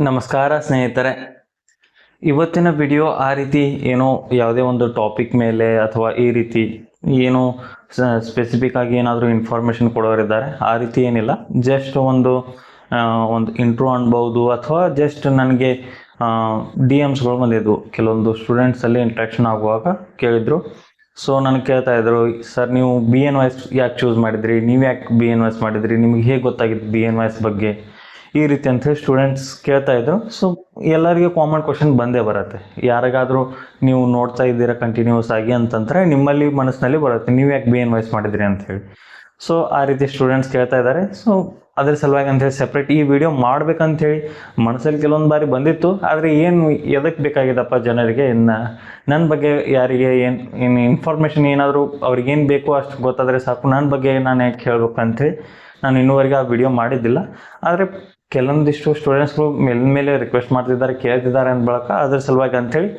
ನಮಸ್ಕಾರ ಸ್ನೇಹಿತರೆ. ಇವತ್ತಿನ ವಿಡಿಯೋ ಆ ರೀತಿ ಏನೋ ಯಾವುದೇ ಒಂದು ಟಾಪಿಕ್ ಮೇಲೆ ಅಥವಾ ಈ ರೀತಿ ಏನೋ ಸ್ಪೆಸಿಫಿಕ್ ಆಗಿ ಏನಾದರೂ ಇನ್ಫಾರ್ಮೇಷನ್ ಕೊಡೋರಿದ್ದಾರೆ ಆ ರೀತಿ ಏನಿಲ್ಲ. ಜಸ್ಟ್ ಒಂದು ಇಂಟ್ರೋ ಅನ್ಬೋದು ಅಥವಾ ಜಸ್ಟ್ ನನಗೆ ಡಿ ಎಮ್ಸ್ಗಳು ಬಂದಿದ್ವು. ಕೆಲವೊಂದು ಸ್ಟೂಡೆಂಟ್ಸಲ್ಲಿ ಇಂಟ್ರಾಕ್ಷನ್ ಆಗುವಾಗ ಕೇಳಿದರು. ಸೊ ನನಗೆ ಕೇಳ್ತಾ ಇದ್ರು, ಸರ್ ನೀವು BNYS ಯಾಕೆ ಚೂಸ್ ಮಾಡಿದ್ರಿ, ನೀವು ಯಾಕೆ BNYS ಮಾಡಿದ್ರಿ, ನಿಮಗೆ ಹೇಗೆ ಗೊತ್ತಾಗಿತ್ತು BNYS ಬಗ್ಗೆ, ಈ ರೀತಿ ಅಂಥೇಳಿ ಸ್ಟೂಡೆಂಟ್ಸ್ ಕೇಳ್ತಾ ಇದ್ರು. ಸೊ ಎಲ್ಲರಿಗೂ ಕಾಮನ್ ಕ್ವಶನ್ ಬಂದೇ ಬರುತ್ತೆ. ಯಾರಿಗಾದರೂ ನೀವು ನೋಡ್ತಾ ಇದ್ದೀರಾ ಕಂಟಿನ್ಯೂಸ್ ಆಗಿ ಅಂತಂದರೆ ನಿಮ್ಮಲ್ಲಿ ಮನಸ್ಸಿನಲ್ಲಿ ಬರುತ್ತೆ, ನೀವು ಯಾಕೆ BNYS ಮಾಡಿದ್ರಿ ಅಂಥೇಳಿ. ಸೊ ಆ ರೀತಿ ಸ್ಟೂಡೆಂಟ್ಸ್ ಕೇಳ್ತಾ ಇದ್ದಾರೆ. ಸೊ ಅದ್ರ ಸಲುವಾಗಿ ಅಂಥೇಳಿ ಸಪ್ರೇಟ್ ಈ ವಿಡಿಯೋ ಮಾಡ್ಬೇಕಂಥೇಳಿ ಮನಸ್ಸಲ್ಲಿ ಕೆಲವೊಂದು ಬಾರಿ ಬಂದಿತ್ತು. ಆದರೆ ಏನು ಎದಕ್ಕೆ ಬೇಕಾಗಿದ್ದಪ್ಪ ಜನರಿಗೆ, ನನ್ನ ಬಗ್ಗೆ ಯಾರಿಗೆ ಏನು ಇನ್ಫಾರ್ಮೇಷನ್ ಏನಾದರೂ ಅವ್ರಿಗೇನು ಬೇಕೋ ಅಷ್ಟು ಗೊತ್ತಾದರೆ ಸಾಕು, ನನ್ನ ಬಗ್ಗೆ ನಾನು ಯಾಕೆ ಹೇಳ್ಬೇಕಂಥೇಳಿ ನಾನು ಇನ್ನೂವರೆಗೆ ಆ ವಿಡಿಯೋ ಮಾಡಿದ್ದಿಲ್ಲ. ಆದರೆ ಕೆಲವೊಂದಿಷ್ಟು ಸ್ಟೂಡೆಂಟ್ಸ್ಗಳು ಮೇಲೆ ರಿಕ್ವೆಸ್ಟ್ ಮಾಡ್ತಿದ್ದಾರೆ, ಕೇಳ್ತಿದ್ದಾರೆ ಅಂದ ಬಳಕ ಅದ್ರ ಸಲುವಾಗಿ ಅಂಥೇಳಿ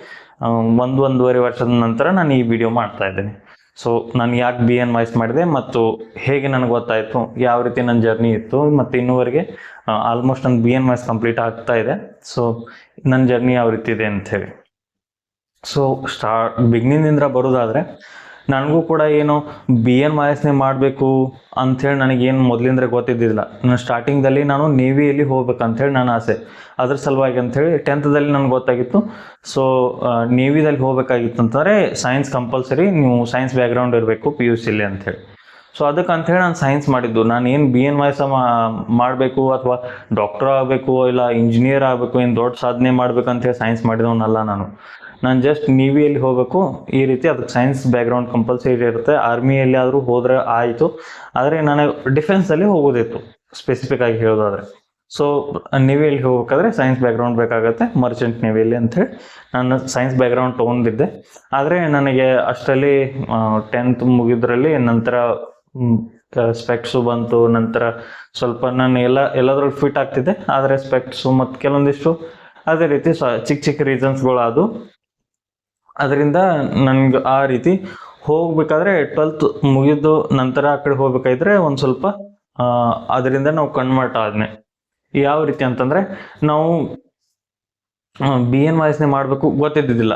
ಒಂದೂವರೆ ವರ್ಷದ ನಂತರ ನಾನು ಈ ವಿಡಿಯೋ ಮಾಡ್ತಾ ಇದ್ದೇನೆ. ಸೊ ನಾನು ಯಾಕೆ BNYS ಮಾಡಿದೆ ಮತ್ತು ಹೇಗೆ ನನಗೆ ಗೊತ್ತಾಯಿತು, ಯಾವ ರೀತಿ ನನ್ನ ಜರ್ನಿ ಇತ್ತು, ಮತ್ತು ಇನ್ನೂವರೆಗೆ ಆಲ್ಮೋಸ್ಟ್ ನನ್ನ BNYS ಕಂಪ್ಲೀಟ್ ಆಗ್ತಾ ಇದೆ. ಸೊ ನನ್ನ ಜರ್ನಿ ಯಾವ ರೀತಿ ಇದೆ ಅಂಥೇಳಿ. ಸೊ ಬಿಗ್ನಿಂದ ಬರೋದಾದರೆ ನನಗೂ ಕೂಡ ಏನು BNYSನೇ ಮಾಡಬೇಕು ಅಂಥೇಳಿ ನನಗೇನು ಮೊದಲಿಂದ ಗೊತ್ತಿದ್ದಿಲ್ಲ. ನಾನು ಸ್ಟಾರ್ಟಿಂಗ್ದಲ್ಲಿ ನಾನು ನೇವಿಯಲ್ಲಿ ಹೋಗ್ಬೇಕಂಥೇಳಿ ನನ್ನ ಆಸೆ. ಅದ್ರ ಸಲುವಾಗಿ ಅಂಥೇಳಿ 10th ನನಗೆ ಗೊತ್ತಾಗಿತ್ತು. ಸೊ ನೇವಿದಲ್ಲಿ ಹೋಗ್ಬೇಕಾಗಿತ್ತು ಅಂತಂದರೆ ಸೈನ್ಸ್ ಕಂಪಲ್ಸರಿ, ನೀವು ಸೈನ್ಸ್ ಬ್ಯಾಕ್ಗ್ರೌಂಡ್ ಇರಬೇಕು PUCಲಿ ಅಂಥೇಳಿ. ಸೊ ಅದಕ್ಕೆ ಅಂಥೇಳಿ ನಾನು ಸೈನ್ಸ್ ಮಾಡಿದ್ದು. ನಾನು ಏನು BNYS ಮಾಡಬೇಕು ಅಥವಾ ಡಾಕ್ಟರ್ ಆಗಬೇಕು ಇಲ್ಲ ಇಂಜಿನಿಯರ್ ಆಗಬೇಕು, ಏನು ದೊಡ್ಡ ಸಾಧನೆ ಮಾಡ್ಬೇಕಂತೇಳಿ ಸೈನ್ಸ್ ಮಾಡಿದವನಲ್ಲ ನಾನು ಜಸ್ಟ್ ನೇವಿಯಲ್ಲಿ ಹೋಗಬೇಕು ಈ ರೀತಿ. ಅದಕ್ಕೆ ಸೈನ್ಸ್ ಬ್ಯಾಕ್ಗ್ರೌಂಡ್ ಕಂಪಲ್ಸರಿ ಇರುತ್ತೆ. ಆರ್ಮಿಯಲ್ಲಿ ಆದರೂ ಹೋದರೆ ಆಯಿತು, ಆದರೆ ನನಗೆ ಡಿಫೆನ್ಸಲ್ಲಿ ಹೋಗೋದಿತ್ತು ಸ್ಪೆಸಿಫಿಕ್ ಆಗಿ ಹೇಳೋದಾದರೆ. ಸೊ ನೇವಿಯಲ್ಲಿ ಹೋಗ್ಬೇಕಾದ್ರೆ ಸೈನ್ಸ್ ಬ್ಯಾಕ್ಗ್ರೌಂಡ್ ಬೇಕಾಗುತ್ತೆ, ಮರ್ಚೆಂಟ್ ನೇವಿಯಲ್ಲಿ ಅಂಥೇಳಿ ನಾನು ಸೈನ್ಸ್ ಬ್ಯಾಕ್ಗ್ರೌಂಡ್ ತೊಗೊಂಡಿದ್ದೆ. ಆದರೆ ನನಗೆ ಅಷ್ಟರಲ್ಲಿ 10th ಮುಗಿದ್ರಲ್ಲಿ ನಂತರ ಸ್ಪೆಕ್ಟ್ಸು ಬಂತು. ನಂತರ ಸ್ವಲ್ಪ ನಾನು ಎಲ್ಲದ್ರಲ್ಲಿ ಫಿಟ್ ಆಗ್ತಿದ್ದೆ, ಆದರೆ ಸ್ಪೆಕ್ಟ್ಸು ಮತ್ತು ಕೆಲವೊಂದಿಷ್ಟು ಅದೇ ರೀತಿ ಚಿಕ್ಕ ರೀಸನ್ಸ್ಗಳು ಅದು. ಅದರಿಂದ ನನಗೆ ಆ ರೀತಿ ಹೋಗ್ಬೇಕಾದ್ರೆ 12th ಮುಗಿದು ನಂತರ ಆ ಕಡೆ ಹೋಗ್ಬೇಕಾದ್ರೆ ಒಂದು ಸ್ವಲ್ಪ ಅದರಿಂದ ನಾವು ಕನ್ವರ್ಟ್ ಆದ್ನೆ. ಯಾವ ರೀತಿ ಅಂತಂದರೆ ನಾವು BNYSನೇ ಮಾಡಬೇಕು ಗೊತ್ತಿದ್ದಿದ್ದಿಲ್ಲ.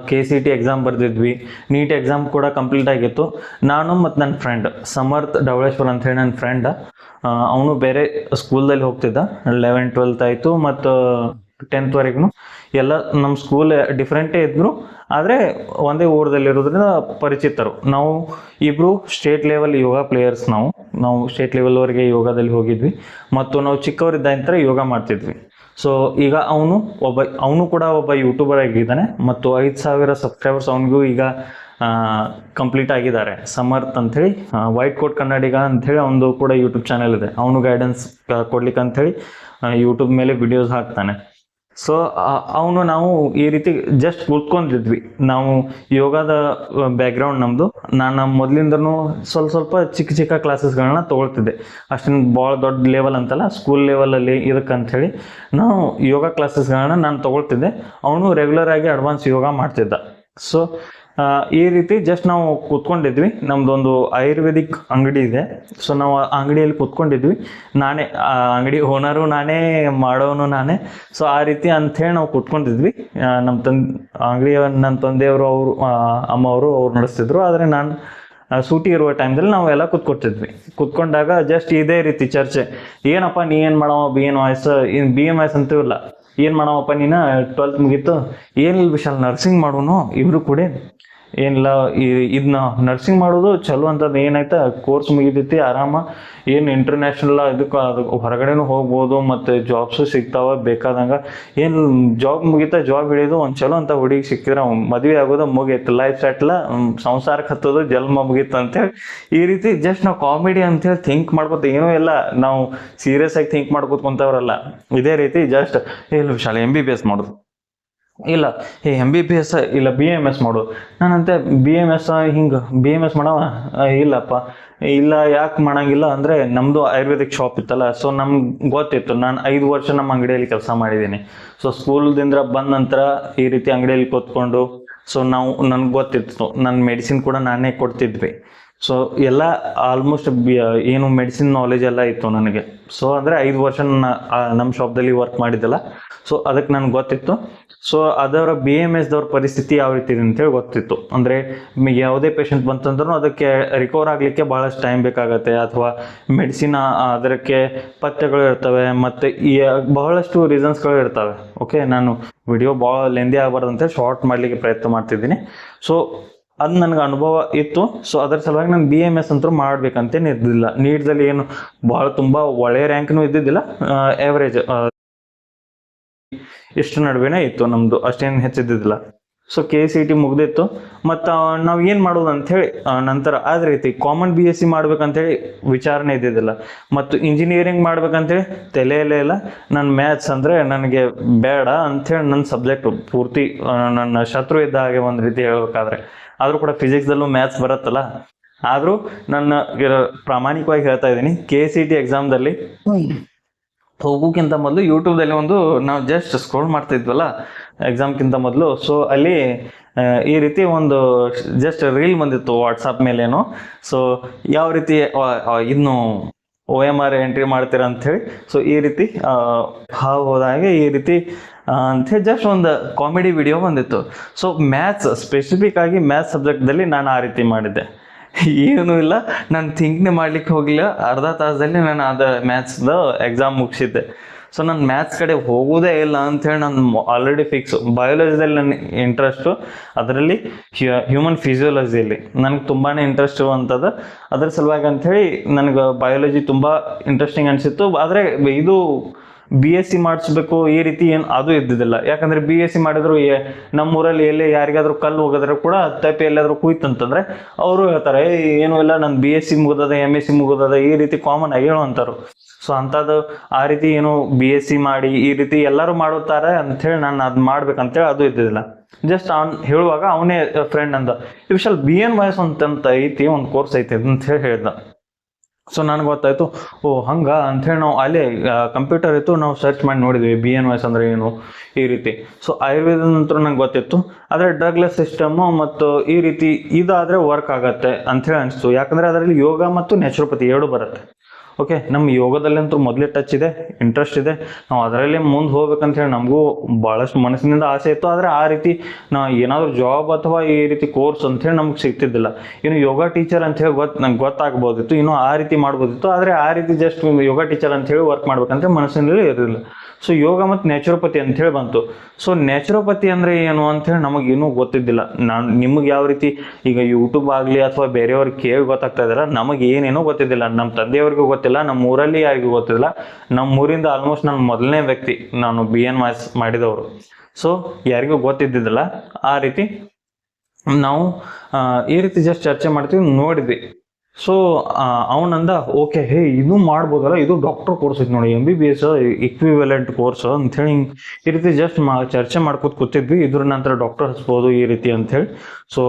KCT ಎಕ್ಸಾಮ್ ಬರ್ದಿದ್ವಿ, ನೀಟ್ ಎಕ್ಸಾಮ್ ಕೂಡ ಕಂಪ್ಲೀಟ್ ಆಗಿತ್ತು. ನಾನು ಮತ್ತು ನನ್ನ ಫ್ರೆಂಡ್ ಸಮರ್ಥ್ ಡವಳೇಶ್ವರ್ ಅಂಥೇಳಿ ನನ್ನ ಫ್ರೆಂಡ್, ಅವನು ಬೇರೆ ಸ್ಕೂಲ್ದಲ್ಲಿ ಹೋಗ್ತಿದ್ದ. 11th 12th ಆಯಿತು ಮತ್ತು 10th ಎಲ್ಲ ನಮ್ಮ ಸ್ಕೂಲ್ ಡಿಫ್ರೆಂಟೇ ಇದ್ರು, ಆದರೆ ಒಂದೇ ಊರದಲ್ಲಿರೋದ್ರಿಂದ ಪರಿಚಿತರು. ನಾವು ಇಬ್ಬರು ಸ್ಟೇಟ್ ಲೆವೆಲ್ ಯೋಗ ಪ್ಲೇಯರ್ಸ್. ನಾವು ಸ್ಟೇಟ್ ಲೆವೆಲ್ವರೆಗೆ ಯೋಗದಲ್ಲಿ ಹೋಗಿದ್ವಿ ಮತ್ತು ನಾವು ಚಿಕ್ಕವರಿದ್ದಂತರ ಯೋಗ ಮಾಡ್ತಿದ್ವಿ. ಸೊ ಈಗ ಅವನು ಕೂಡ ಒಬ್ಬ ಯೂಟ್ಯೂಬರ್ ಆಗಿದ್ದಾನೆ ಮತ್ತು 5,000 ಸಬ್ಸ್ಕ್ರೈಬರ್ಸ್ ಅವನಿಗೂ ಈಗ ಕಂಪ್ಲೀಟ್ ಆಗಿದ್ದಾರೆ. ಸಮರ್ಥ್ ಅಂಥೇಳಿ, ವೈಟ್ ಕೋಟ್ ಕನ್ನಡಿಗ ಅಂಥೇಳಿ ಅವನದು ಕೂಡ ಯೂಟ್ಯೂಬ್ ಚಾನೆಲ್ ಇದೆ. ಅವನು ಗೈಡೆನ್ಸ್ ಕೊಡ್ಲಿಕ್ಕೆ ಅಂಥೇಳಿ ಯೂಟ್ಯೂಬ್ ಮೇಲೆ ವಿಡಿಯೋಸ್ ಹಾಕ್ತಾನೆ. ಸೊ ನಾವು ಈ ರೀತಿ ಜಸ್ಟ್ ಕೂತ್ಕೊಂಡಿದ್ವಿ. ನಾವು ಯೋಗದ ಬ್ಯಾಕ್ಗ್ರೌಂಡ್ ನಮ್ಮದು. ನಾನು ಮೊದಲಿಂದನೂ ಸ್ವಲ್ಪ ಚಿಕ್ಕ ಕ್ಲಾಸಸ್ಗಳನ್ನ ತೊಗೊಳ್ತಿದ್ದೆ. ಅಷ್ಟೇನು ಭಾಳ ದೊಡ್ಡ ಲೆವೆಲ್ ಅಂತಲ್ಲ, ಸ್ಕೂಲ್ ಲೆವೆಲಲ್ಲಿ ಇದಕ್ಕಂಥೇಳಿ ನಾವು ಯೋಗ ಕ್ಲಾಸಸ್ಗಳನ್ನ ನಾನು ತೊಗೊಳ್ತಿದ್ದೆ. ಅವನು ರೆಗ್ಯುಲರ್ ಆಗಿ ಅಡ್ವಾನ್ಸ್ ಯೋಗ ಮಾಡ್ತಿದ್ದ. ಸೊ ಈ ರೀತಿ ಜಸ್ಟ್ ನಾವು ಕೂತ್ಕೊಂಡಿದ್ವಿ. ನಮ್ಮದೊಂದು ಆಯುರ್ವೇದಿಕ್ ಅಂಗಡಿ ಇದೆ. ಸೊ ನಾವು ಆ ಅಂಗಡಿಯಲ್ಲಿ ಕೂತ್ಕೊಂಡಿದ್ವಿ. ನಾನೇ ಅಂಗಡಿ ಓನರು ನಾನೇ, ಮಾಡೋನು ನಾನೇ. ಸೊ ಆ ರೀತಿ ಅಂಥೇಳಿ ನಾವು ಕೂತ್ಕೊಂಡಿದ್ವಿ. ನನ್ನ ತಂದೆಯವರು ಅಮ್ಮವರು ನಡೆಸ್ತಿದ್ರು. ಆದರೆ ನಾನು ಸೂಟಿ ಇರುವ ಟೈಮ್ದಲ್ಲಿ ನಾವೆಲ್ಲ ಕೂತ್ಕೊಂಡಾಗ ಜಸ್ಟ್ ಇದೇ ರೀತಿ ಚರ್ಚೆ. ಏನಪ್ಪ ನೀ ಏನು ಮಾಡವ BNYS ಅಂತೀವಲ್ಲ, ಏನು ಮಾಡವಪ್ಪ ನೀನು, 12th ಮುಗೀತು, ಏನಿಲ್ಲ ವಿಶಾಲ್ ನರ್ಸಿಂಗ್ ಮಾಡೋನು ಇಬ್ರು ಕೂಡ. ಏನಿಲ್ಲ, ಇದನ್ನ ನರ್ಸಿಂಗ್ ಮಾಡೋದು ಚಲೋ ಅಂತದ್ದು. ಏನಾಯ್ತಾ, ಕೋರ್ಸ್ ಮುಗಿತೈತಿ ಆರಾಮ, ಏನು ಇಂಟರ್ನ್ಯಾಷನಲ್ ಅದಕ್ಕೆ ಹೊರಗಡೆನೂ ಹೋಗ್ಬೋದು ಮತ್ತು ಜಾಬ್ಸು ಸಿಗ್ತಾವ ಬೇಕಾದಂಗೆ. ಏನು ಜಾಬ್ ಮುಗಿತಾ, ಜಾಬ್ ಹಿಡಿಯೋದು ಒಂದು ಚಲೋ ಅಂತ ಹುಡುಗಿ ಸಿಕ್ಕಿದ್ರೆ ಮದುವೆ ಆಗೋದು ಮುಗೀತು, ಲೈಫ್ ಸೆಟ್ಲ, ಸಂಸಾರಕ್ಕೆ ಹತ್ತೋದು ಜನ್ಮ ಮುಗೀತು ಅಂತೇಳಿ ಈ ರೀತಿ ಜಸ್ಟ್ ನಾವು ಕಾಮಿಡಿ ಅಂತೇಳಿ ಥಿಂಕ್ ಮಾಡ್ಕೊತ, ಏನೂ ಇಲ್ಲ ನಾವು ಸೀರಿಯಸ್ ಆಗಿ ಥಿಂಕ್ ಮಾಡ್ಕೊತ್ಕೊಂತವ್ರಲ್ಲ. ಇದೇ ರೀತಿ ಜಸ್ಟ್ ಇಲ್ಲ ವಿಶಾಲ MBBS ಮಾಡೋದು, ಇಲ್ಲ MBBS ಇಲ್ಲ BMS ಮಾಡೋದು. ನಾನಂತೆ BMS ಮಾಡವ, ಇಲ್ಲಪ್ಪ ಇಲ್ಲ ಯಾಕೆ ಮಾಡಂಗಿಲ್ಲ ಅಂದರೆ ನಮ್ಮದು ಆಯುರ್ವೇದಿಕ್ ಶಾಪ್ ಇತ್ತಲ್ಲ. ಸೊ ನಮ್ಗೆ ಗೊತ್ತಿತ್ತು, ನಾನು 5 ವರ್ಷ ನಮ್ಮ ಅಂಗಡಿಯಲ್ಲಿ ಕೆಲಸ ಮಾಡಿದ್ದೀನಿ. ಸೊ ಸ್ಕೂಲ್ದಿಂದ ಬಂದ ನಂತರ ಈ ರೀತಿ ಅಂಗಡಿಯಲ್ಲಿ ಕೂತ್ಕೊಂಡು, ಸೊ ನನಗೆ ಗೊತ್ತಿತ್ತು, ನನ್ನ ಮೆಡಿಸಿನ್ ಕೂಡ ನಾನೇ ಕೊಡ್ತಿದ್ವಿ. ಸೊ ಎಲ್ಲ ಆಲ್ಮೋಸ್ಟ್ ಏನು ಮೆಡಿಸಿನ್ ನಾಲೆಜ್ ಎಲ್ಲ ಇತ್ತು ನನಗೆ. ಸೊ ಅಂದರೆ 5 ವರ್ಷ ನಮ್ಮ ಶಾಪ್ದಲ್ಲಿ ವರ್ಕ್ ಮಾಡಿದ್ದಲ್ಲ, ಸೊ ಅದಕ್ಕೆ ನನಗೆ ಗೊತ್ತಿತ್ತು. ಸೊ ಅದರ BMS ದವ್ರ ಪರಿಸ್ಥಿತಿ ಯಾವ ರೀತಿ ಇದೆ ಅಂತೇಳಿ ಗೊತ್ತಿತ್ತು. ಅಂದರೆ ಯಾವುದೇ ಪೇಷಂಟ್ ಬಂತಂದ್ರೂ ಅದಕ್ಕೆ ರಿಕವರ್ ಆಗಲಿಕ್ಕೆ ಭಾಳಷ್ಟು ಟೈಮ್ ಬೇಕಾಗತ್ತೆ, ಅಥವಾ ಮೆಡಿಸಿನ್ ಅದಕ್ಕೆ ಪಥ್ಯಗಳು ಇರ್ತವೆ, ಮತ್ತು ಬಹಳಷ್ಟು ರೀಸನ್ಸ್ಗಳು ಇರ್ತವೆ. ಓಕೆ, ನಾನು ವಿಡಿಯೋ ಭಾಳ ಲೆಂದಿ ಆಗಬಾರ್ದು ಅಂತೇಳಿ ಶಾರ್ಟ್ ಮಾಡಲಿಕ್ಕೆ ಪ್ರಯತ್ನ ಮಾಡ್ತಿದ್ದೀನಿ. ಸೊ ಅದು ನನಗೆ ಅನುಭವ ಇತ್ತು. ಸೊ ಅದರ ಸಲುವಾಗಿ ನಾನು BMS ಅಂತೂ ಮಾಡ್ಬೇಕಂತೇನು ಇದ್ದಿಲ್ಲ. ನೀಟ್ದಲ್ಲಿ ಏನು ಭಾಳ ತುಂಬ ಒಳ್ಳೆಯ ರ್ಯಾಂಕ್ನೂ ಇದ್ದಿದ್ದಿಲ್ಲ, ಆ್ಯಾವ್ರೇಜ್ ಇಷ್ಟು ನಡುವೆನೇ ಇತ್ತು ನಮ್ಮದು, ಅಷ್ಟೇನು ಹೆಚ್ಚಿದ್ದಿದ್ದಿಲ್ಲ. So KCET ಮುಗ್ದಿತ್ತು. ಮತ್ತು ನಾವು ಏನು ಮಾಡೋದು ಅಂಥೇಳಿ ನಂತರ ಅದೇ ರೀತಿ ಕಾಮನ್ BSc ಮಾಡ್ಬೇಕಂತೇಳಿ ವಿಚಾರಣೆ ಇದ್ದಿದ್ದಿಲ್ಲ. ಮತ್ತು ಇಂಜಿನಿಯರಿಂಗ್ ಮಾಡ್ಬೇಕಂತೇಳಿ ತಲೆಯಲ್ಲೇ ಇಲ್ಲ. ನನ್ನ ಮ್ಯಾಥ್ಸ್ ಅಂದರೆ ನನಗೆ ಬೇಡ ಅಂಥೇಳಿ ನನ್ನ ಸಬ್ಜೆಕ್ಟ್ ಪೂರ್ತಿ ನನ್ನ ಶತ್ರು ಇದ್ದ ಹಾಗೆ ಒಂದು ರೀತಿ ಹೇಳ್ಬೇಕಾದ್ರೆ. ಆದರೂ ಕೂಡ ಫಿಸಿಕ್ಸ್ದಲ್ಲೂ ಮ್ಯಾಥ್ಸ್ ಬರುತ್ತಲ್ಲ. ಆದರೂ ನನ್ನ ಪ್ರಾಮಾಣಿಕವಾಗಿ ಹೇಳ್ತಾ ಇದ್ದೀನಿ, KCET ಎಕ್ಸಾಮ್ದಲ್ಲಿ ಹೋಗೋಕ್ಕಿಂತ ಮೊದಲು ಯೂಟ್ಯೂಬ್ದಲ್ಲಿ ಒಂದು ನಾವು ಜಸ್ಟ್ ಸ್ಕ್ರೋಲ್ ಮಾಡ್ತಾ ಇದ್ವಲ್ಲ ಎಕ್ಸಾಮ್ಗಿಂತ ಮೊದಲು, ಸೊ ಅಲ್ಲಿ ಈ ರೀತಿ ಒಂದು ಜಸ್ಟ್ ರೀಲ್ ಬಂದಿತ್ತು ವಾಟ್ಸಪ್ ಮೇಲೇನು. ಸೊ ಯಾವ ರೀತಿ ಇನ್ನು OMR ಎಂಟ್ರಿ ಮಾಡ್ತೀರಾ ಅಂಥೇಳಿ. ಸೊ ಈ ರೀತಿ ಹೋದಾಗೆ ಈ ರೀತಿ ಅಂಥೇಳಿ ಜಸ್ಟ್ ಒಂದು ಕಾಮಿಡಿ ವಿಡಿಯೋ ಬಂದಿತ್ತು. ಸೊ ಮ್ಯಾಥ್ಸ್ ಸ್ಪೆಸಿಫಿಕ್ ಆಗಿ ಮ್ಯಾಥ್ಸ್ ಸಬ್ಜೆಕ್ಟ್ದಲ್ಲಿ ನಾನು ಆ ರೀತಿ ಮಾಡಿದ್ದೆ. ಏನೂ ಇಲ್ಲ, ನಾನು ಥಿಂಕ್ನೇ ಮಾಡ್ಲಿಕ್ಕೆ ಹೋಗಲಿಲ್ಲ. ಅರ್ಧ ತಾಸದಲ್ಲಿ ನಾನು ಅದು ಮ್ಯಾಥ್ಸ್ದು ಎಕ್ಸಾಮ್ ಮುಗಿಸಿದ್ದೆ. ಸೊ ನಾನು ಮ್ಯಾಥ್ಸ್ ಕಡೆ ಹೋಗೋದೇ ಇಲ್ಲ ಅಂಥೇಳಿ ನಾನು ಆಲ್ರೆಡಿ ಫಿಕ್ಸು. ಬಯಾಲಜಿದಲ್ಲಿ ನನ್ನ ಇಂಟ್ರೆಸ್ಟು, ಅದರಲ್ಲಿ ಹ್ಯೂಮನ್ ಫಿಸಿಯೋಲಜಿಯಲ್ಲಿ ನನಗೆ ತುಂಬಾ ಇಂಟ್ರೆಸ್ಟ್ ಇರುವಂಥದ್ದು. ಅದ್ರ ಸಲುವಾಗಿ ಅಂಥೇಳಿ ನನಗೆ ಬಯಾಲಜಿ ತುಂಬ ಇಂಟ್ರೆಸ್ಟಿಂಗ್ ಅನಿಸಿತ್ತು. ಆದರೆ ಇದು BSc ಮಾಡಿಸ್ಬೇಕು ಈ ರೀತಿ ಏನು ಅದು ಇದ್ದಿದ್ದಿಲ್ಲ. ಯಾಕಂದರೆ BSc ಮಾಡಿದ್ರು ನಮ್ಮೂರಲ್ಲಿ ಎಲ್ಲೇ ಯಾರಿಗಾದ್ರೂ ಕಲ್ಲು ಹೋಗಿದ್ರೆ ಕೂಡ ತಪ್ಪಿ ಎಲ್ಲಾದರೂ ಕುಯ್ತಂತಂದರೆ ಅವರು ಹೇಳ್ತಾರೆ, ಏನೂ ಇಲ್ಲ, ನನ್ನ BSc ಮುಗಿದದ, MSc ಮುಗಿದದ, ಈ ರೀತಿ ಕಾಮನ್ ಆಗಿ ಹೇಳುವಂಥವ್ರು. ಸೊ ಅಂಥದ್ದು ಆ ರೀತಿ ಏನು BSc ಮಾಡಿ ಈ ರೀತಿ ಎಲ್ಲರೂ ಮಾಡುತ್ತಾರೆ ಅಂಥೇಳಿ ನಾನು ಅದು ಮಾಡ್ಬೇಕಂತೇಳಿ ಅದು ಇದ್ದಿದ್ದಿಲ್ಲ. ಜಸ್ಟ್ ಅವ್ನು ಹೇಳುವಾಗ ಅವನೇ ಫ್ರೆಂಡ್ ಅಂದ, ವಿಶಾಲ್ BNYS ಅಂತ ಐತಿ, ಒಂದು ಕೋರ್ಸ್ ಐತಿ ಅಂತ ಹೇಳ್ದ. ಸೊ ನನಗೆ ಗೊತ್ತಾಯಿತು, ಓ ಹಂಗೆ ಅಂಥೇಳಿ ನಾವು ಅಲ್ಲೇ ಕಂಪ್ಯೂಟರ್ ಇತ್ತು, ನಾವು ಸರ್ಚ್ ಮಾಡಿ ನೋಡಿದ್ವಿ BNYS ಅಂದರೆ ಏನು ಈ ರೀತಿ. ಸೊ ಆಯುರ್ವೇದ ನಂತರ ನಂಗೆ ಗೊತ್ತಿತ್ತು. ಆದರೆ ಡ್ರಗ್ಲೆಸ್ ಸಿಸ್ಟಮು ಮತ್ತು ಈ ರೀತಿ ಇದಾದರೆ ವರ್ಕ್ ಆಗತ್ತೆ ಅಂಥೇಳಿ ಅನಿಸ್ತು. ಯಾಕಂದರೆ ಅದರಲ್ಲಿ ಯೋಗ ಮತ್ತು ನ್ಯಾಚುರೋಪತಿ ಎರಡು ಬರುತ್ತೆ. ಓಕೆ, ನಮ್ಮ ಯೋಗದಲ್ಲಂತೂ ಮೊದಲೇ ಟಚ್ ಇದೆ, ಇಂಟ್ರೆಸ್ಟ್ ಇದೆ, ನಾವು ಅದರಲ್ಲೇ ಮುಂದೆ ಹೋಗ್ಬೇಕಂತ ಹೇಳಿ ನಮಗೂ ಭಾಳಷ್ಟು ಮನಸ್ಸಿನಿಂದ ಆಸೆ ಇತ್ತು. ಆದರೆ ಆ ರೀತಿ ನಾವು ಏನಾದರೂ ಜಾಬ್ ಅಥವಾ ಈ ರೀತಿ ಕೋರ್ಸ್ ಅಂಥೇಳಿ ನಮ್ಗೆ ಸಿಗ್ತಿದ್ದಿಲ್ಲ. ಇನ್ನು ಯೋಗ ಟೀಚರ್ ಅಂಥೇಳಿ ನಂಗೆ ಗೊತ್ತಾಗ್ಬೋದಿತ್ತು, ಇನ್ನು ಆ ರೀತಿ ಮಾಡ್ಬೋದಿತ್ತು. ಆದರೆ ಆ ರೀತಿ ಜಸ್ಟ್ ಯೋಗ ಟೀಚರ್ ಅಂಥೇಳಿ ವರ್ಕ್ ಮಾಡ್ಬೇಕಂತ ಮನಸ್ಸಿನಲ್ಲಿ ಇರಲಿಲ್ಲ. ಸೊ ಯೋಗ ಮತ್ತು ನ್ಯಾಚುರೋಪತಿ ಅಂಥೇಳಿ ಬಂತು. ಸೊ ನ್ಯಾಚುರೋಪತಿ ಅಂದರೆ ಏನು ಅಂಥೇಳಿ ನಮಗೇನೂ ಗೊತ್ತಿದ್ದಿಲ್ಲ. ನಿಮಗೆ ಯಾವ ರೀತಿ ಈಗ ಯೂಟ್ಯೂಬ್ ಆಗಲಿ ಅಥವಾ ಬೇರೆಯವ್ರಿಗೆ ಕೇಳಿ ಗೊತ್ತಾಗ್ತಾ ಇದ್ದಾರೆ, ನಮಗೆ ಏನೇನೋ ಗೊತ್ತಿದ್ದಿಲ್ಲ. ನಮ್ಮ ತಂದೆಯವ್ರಿಗೂ ಗೊತ್ತಿಲ್ಲ, ನಮ್ಮ ಊರಲ್ಲಿ ಯಾರಿಗೂ ಗೊತ್ತಿಲ್ಲ. ನಮ್ಮ ಊರಿಂದ ಆಲ್ಮೋಸ್ಟ್ ನಾನು ಮೊದಲನೇ ವ್ಯಕ್ತಿ, ನಾನು BNYS ಮಾಡಿದವರು. ಸೊ ಯಾರಿಗೂ ಗೊತ್ತಿದ್ದಿದ್ದಿಲ್ಲ. ಆ ರೀತಿ ನಾವು ಈ ರೀತಿ ಜಸ್ಟ್ ಚರ್ಚೆ ಮಾಡ್ತೀವಿ, ನೋಡಿದ್ವಿ. ಸೊ ಅವನಂದ, ಓಕೆ ಇದು ಮಾಡ್ಬೋದಲ್ಲ, ಇದು ಡಾಕ್ಟರ್ ಕೋರ್ಸ್ ಐತೆ ನೋಡಿ, MBBS ಇಕ್ವಿವೆಲೆಂಟ್ ಕೋರ್ಸ್ ಅಂಥೇಳಿ ಈ ರೀತಿ ಜಸ್ಟ್ ಚರ್ಚೆ ಮಾಡ್ಕೊತ ಕೂತಿದ್ವಿ. ಇದ್ರ ನಂತರ ಡಾಕ್ಟರ್ ಹಚ್ಬೋದು ಈ ರೀತಿ ಅಂಥೇಳಿ. ಸೊ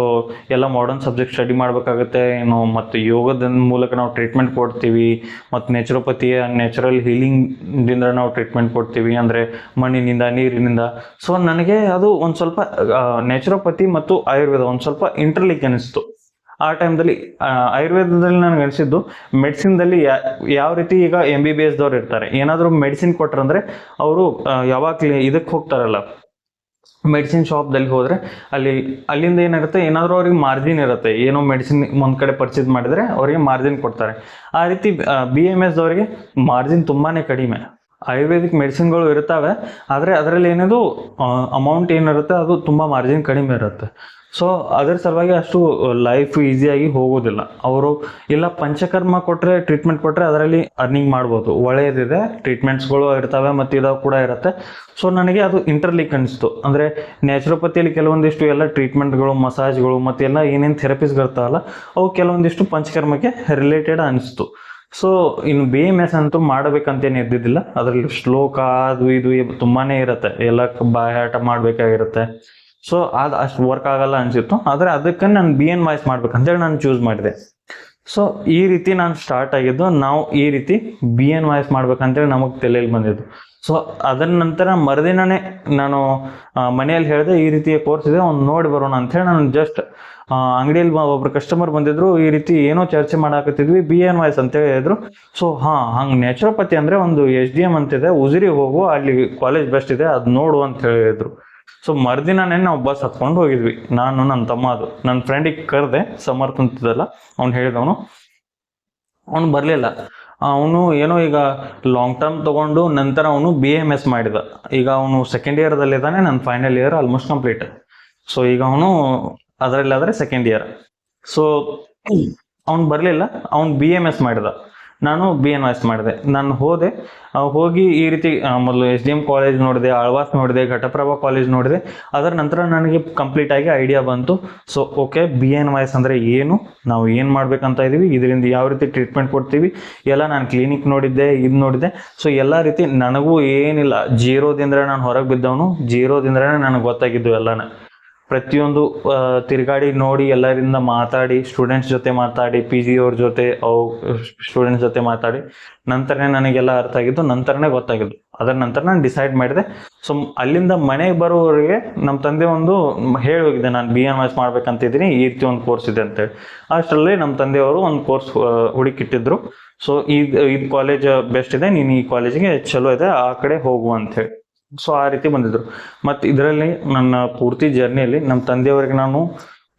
ಎಲ್ಲ ಮಾಡರ್ನ್ ಸಬ್ಜೆಕ್ಟ್ ಸ್ಟಡಿ ಮಾಡಬೇಕಾಗತ್ತೆ ಏನು, ಮತ್ತು ಯೋಗದ ಮೂಲಕ ನಾವು ಟ್ರೀಟ್ಮೆಂಟ್ ಕೊಡ್ತೀವಿ, ಮತ್ತು ನ್ಯಾಚುರೋಪತಿಯ ನ್ಯಾಚುರಲ್ ಹೀಲಿಂಗ್ದಿಂದ ನಾವು ಟ್ರೀಟ್ಮೆಂಟ್ ಕೊಡ್ತೀವಿ, ಅಂದರೆ ಮಣ್ಣಿನಿಂದ ನೀರಿನಿಂದ. ಸೊ ನನಗೆ ಅದು ಒಂದು ಸ್ವಲ್ಪ ನ್ಯಾಚುರೋಪತಿ ಮತ್ತು ಆಯುರ್ವೇದ ಒಂದು ಸ್ವಲ್ಪ ಇಂಟರ್ಲಿಂಕ್ ಅನಿಸ್ತು. ಆ ಟೈಮ್ದಲ್ಲಿ ಆಯುರ್ವೇದದಲ್ಲಿ ನನಗೆ ಅನಿಸಿದ್ದು, ಮೆಡಿಸಿನ್ದಲ್ಲಿ ಯಾವ ರೀತಿ ಈಗ MBBS ದವ್ರು ಇರ್ತಾರೆ, ಏನಾದರೂ ಮೆಡಿಸಿನ್ ಕೊಟ್ರಂದರೆ ಅವರು ಯಾವಾಗ ಇದಕ್ಕೆ ಹೋಗ್ತಾರಲ್ಲ ಮೆಡಿಸಿನ್ ಶಾಪ್ದಲ್ಲಿ ಹೋದರೆ ಅಲ್ಲಿಂದ ಏನಿರುತ್ತೆ, ಏನಾದರೂ ಅವ್ರಿಗೆ ಮಾರ್ಜಿನ್ ಇರುತ್ತೆ. ಏನೋ ಮೆಡಿಸಿನ್ ಒಂದು ಕಡೆ ಪರ್ಚೇಸ್ ಮಾಡಿದರೆ ಅವರಿಗೆ ಮಾರ್ಜಿನ್ ಕೊಡ್ತಾರೆ. ಆ ರೀತಿ BMS ದವರಿಗೆ ಮಾರ್ಜಿನ್ ತುಂಬಾ ಕಡಿಮೆ. ಆಯುರ್ವೇದಿಕ್ ಮೆಡಿಸಿನ್ಗಳು ಇರ್ತವೆ, ಆದರೆ ಅದರಲ್ಲಿ ಏನಿದು ಅಮೌಂಟ್ ಏನಿರುತ್ತೆ ಅದು ತುಂಬ ಮಾರ್ಜಿನ್ ಕಡಿಮೆ ಇರುತ್ತೆ. ಸೊ ಅದರ ಸಲುವಾಗಿ ಅಷ್ಟು ಲೈಫ್ ಈಸಿಯಾಗಿ ಹೋಗೋದಿಲ್ಲ. ಅವರು ಇಲ್ಲ ಪಂಚಕರ್ಮ ಕೊಟ್ಟರೆ, ಟ್ರೀಟ್ಮೆಂಟ್ ಕೊಟ್ಟರೆ ಅದರಲ್ಲಿ ಅರ್ನಿಂಗ್ ಮಾಡ್ಬೋದು, ಒಳ್ಳೆಯದಿದೆ, ಟ್ರೀಟ್ಮೆಂಟ್ಸ್ಗಳು ಇರ್ತವೆ ಮತ್ತು ಇದು ಕೂಡ ಇರುತ್ತೆ. ಸೊ ನನಗೆ ಅದು ಇಂಟರ್ಲಿಂಕ್ ಅನಿಸ್ತು. ಅಂದರೆ ನ್ಯಾಚುರೋಪತಿಯಲ್ಲಿ ಕೆಲವೊಂದಿಷ್ಟು ಎಲ್ಲ ಟ್ರೀಟ್ಮೆಂಟ್ಗಳು, ಮಸಾಜ್ಗಳು ಮತ್ತು ಎಲ್ಲ ಏನೇನು ಥೆರಪೀಸ್ಗಳಿರ್ತಾವಲ್ಲ ಅವು ಕೆಲವೊಂದಿಷ್ಟು ಪಂಚಕರ್ಮಕ್ಕೆ ರಿಲೇಟೆಡ್ ಅನಿಸ್ತು. ಸೊ ಇನ್ನು BMS ಅಂತೂ ಮಾಡಬೇಕಂತೇನು ಇದ್ದಿದ್ದಿಲ್ಲ. ಅದರಲ್ಲಿ ಶ್ಲೋಕ ಅದು ಇದು ತುಂಬಾ ಇರುತ್ತೆ, ಎಲ್ಲ ಬಾಯಾಟ ಮಾಡಬೇಕಾಗಿರುತ್ತೆ. ಸೊ ಅದು ಅಷ್ಟು ವರ್ಕ್ ಆಗಲ್ಲ ಅನಿಸಿತ್ತು. ಆದರೆ ಅದಕ್ಕೆ ನಾನು BNYS ಮಾಡ್ಬೇಕಂತೇಳಿ ನಾನು ಚೂಸ್ ಮಾಡಿದೆ. ಸೊ ಈ ರೀತಿ ನಾನು ಸ್ಟಾರ್ಟ್ ಆಗಿದ್ದು. ನಾವು ಈ ರೀತಿ BNYS ಮಾಡ್ಬೇಕಂತೇಳಿ ನಮಗೆ ತಲೆಯಲ್ಲಿ ಬಂದಿದ್ದು. ಸೊ ಅದರ ನಂತರ ಮರುದಿನನೇ ನಾನು ಮನೆಯಲ್ಲಿ ಹೇಳಿದೆ, ಈ ರೀತಿಯ ಕೋರ್ಸ್ ಇದೆ, ಒಂದು ನೋಡಿ ಬರೋಣ ಅಂಥೇಳಿ ನಾನು ಜಸ್ಟ್ ಅಂಗಡಿಯಲ್ಲಿ ಒಬ್ರು ಕಸ್ಟಮರ್ ಬಂದಿದ್ರು, ಈ ರೀತಿ ಏನೋ ಚರ್ಚೆ ಮಾಡಾಕತ್ತಿದ್ವಿ, BNYS ಅಂತ ಹೇಳಿದ್ರು. ಸೊ ಹಂಗೆ ನ್ಯಾಚುರೋಪತಿ ಅಂದರೆ ಒಂದು SDM ಅಂತಿದೆ, ಉಜಿರಿ ಹೋಗು, ಅಲ್ಲಿ ಕಾಲೇಜ್ ಬೆಸ್ಟ್ ಇದೆ, ಅದು ನೋಡು ಅಂತ ಹೇಳಿದ್ರು. ಸೊ ಮರುದಿನನೇ ನಾವು ಬಸ್ ಹತ್ಕೊಂಡು ಹೋಗಿದ್ವಿ, ನಾನು ನನ್ನ ತಮ್ಮ. ಅದು ನನ್ನ ಫ್ರೆಂಡಿಗೆ ಕರೆದೆ, ಸಮರ್ಥ ಅಂತಿದ್ದಲ್ಲ, ಅವ್ನು ಹೇಳಿದವನು. ಅವನು ಬರಲಿಲ್ಲ. ಅವನು ಏನೋ ಈಗ ಲಾಂಗ್ ಟರ್ಮ್ ತೊಗೊಂಡು ನಂತರ ಅವನು BAMS ಮಾಡಿದ. ಈಗ ಅವನು ಸೆಕೆಂಡ್ ಇಯರ್ದಲ್ಲಿದ್ದಾನೆ, ನನ್ನ final year almost complete. So ಈಗ ಅವನು ಅದರಲ್ಲಾದರೆ ಸೆಕೆಂಡ್ ಇಯರ್. ಸೊ ಅವ್ನು ಬರಲಿಲ್ಲ, ಅವ್ನು BAMS ಮಾಡಿದ, ನಾನು BNYS ಮಾಡಿದೆ. ನಾನು ಹೋಗಿ ಈ ರೀತಿ ಮೊದಲು SDM ಕಾಲೇಜ್ ನೋಡಿದೆ, ಆಳ್ವಾಸ್ ನೋಡಿದೆ, ಘಟಪ್ರಭಾ ಕಾಲೇಜ್ ನೋಡಿದೆ. ಅದರ ನಂತರ ನನಗೆ ಕಂಪ್ಲೀಟಾಗಿ ಐಡಿಯಾ ಬಂತು. ಸೊ ಓಕೆ, BNYS ಅಂದರೆ ಏನು, ನಾವು ಏನು ಮಾಡ್ಬೇಕಂತ ಇದ್ದೀವಿ, ಇದರಿಂದ ಯಾವ ರೀತಿ ಟ್ರೀಟ್ಮೆಂಟ್ ಕೊಡ್ತೀವಿ ಎಲ್ಲ ನಾನು ಕ್ಲಿನಿಕ್ ನೋಡಿದ್ದೆ, ಇದು ನೋಡಿದ್ದೆ. ಸೊ ಎಲ್ಲ ರೀತಿ ನನಗೂ ಏನಿಲ್ಲ, ಜೀರೋದಿಂದ ನಾನು ಹೊರಗೆ ಬಿದ್ದವನು, ಜೀರೋದಿಂದನೇ ನನಗೆ ಗೊತ್ತಾಗಿದ್ದು ಎಲ್ಲನೇ. ಪ್ರತಿಯೊಂದು ತಿರುಗಾಡಿ ನೋಡಿ, ಎಲ್ಲರಿಂದ ಮಾತಾಡಿ, ಸ್ಟೂಡೆಂಟ್ಸ್ ಜೊತೆ ಮಾತಾಡಿ, PG ಅವ್ರ ಜೊತೆ, ಸ್ಟೂಡೆಂಟ್ಸ್ ಜೊತೆ ಮಾತಾಡಿ ನಂತರನೇ ನನಗೆಲ್ಲ ಅರ್ಥ ಆಗಿದ್ದು, ನಂತರನೇ ಗೊತ್ತಾಗಿದ್ದು. ಅದರ ನಂತರ ನಾನು ಡಿಸೈಡ್ ಮಾಡಿದೆ. ಸೊ ಅಲ್ಲಿಂದ ಮನೆಗೆ ಬರೋವರೆಗೆ ನಮ್ಮ ತಂದೆ ಒಂದು ಹೇಳಿ ಹೋಗಿದ್ದೆ, ನಾನು BNYS ಮಾಡ್ಬೇಕಂತಿದ್ದೀನಿ, ಈ ರೀತಿ ಒಂದು ಕೋರ್ಸ್ ಇದೆ ಅಂತೇಳಿ. ಅಷ್ಟರಲ್ಲಿ ನಮ್ಮ ತಂದೆಯವರು ಒಂದು ಕೋರ್ಸ್ ಹುಡುಕಿಟ್ಟಿದ್ರು. ಸೊ ಇದು ಕಾಲೇಜ್ ಬೆಸ್ಟ್ ಇದೆ, ನೀನು ಈ ಕಾಲೇಜಿಗೆ ಚಲೋ ಇದೆ, ಆ ಕಡೆ ಹೋಗು ಅಂಥೇಳಿ. ಸೊ ಆ ರೀತಿ ಬಂದಿದ್ರು. ಮತ್ತು ಇದರಲ್ಲಿ ನನ್ನ ಪೂರ್ತಿ ಜರ್ನಿಯಲ್ಲಿ ನಮ್ಮ ತಂದೆಯವರಿಗೆ ನಾನು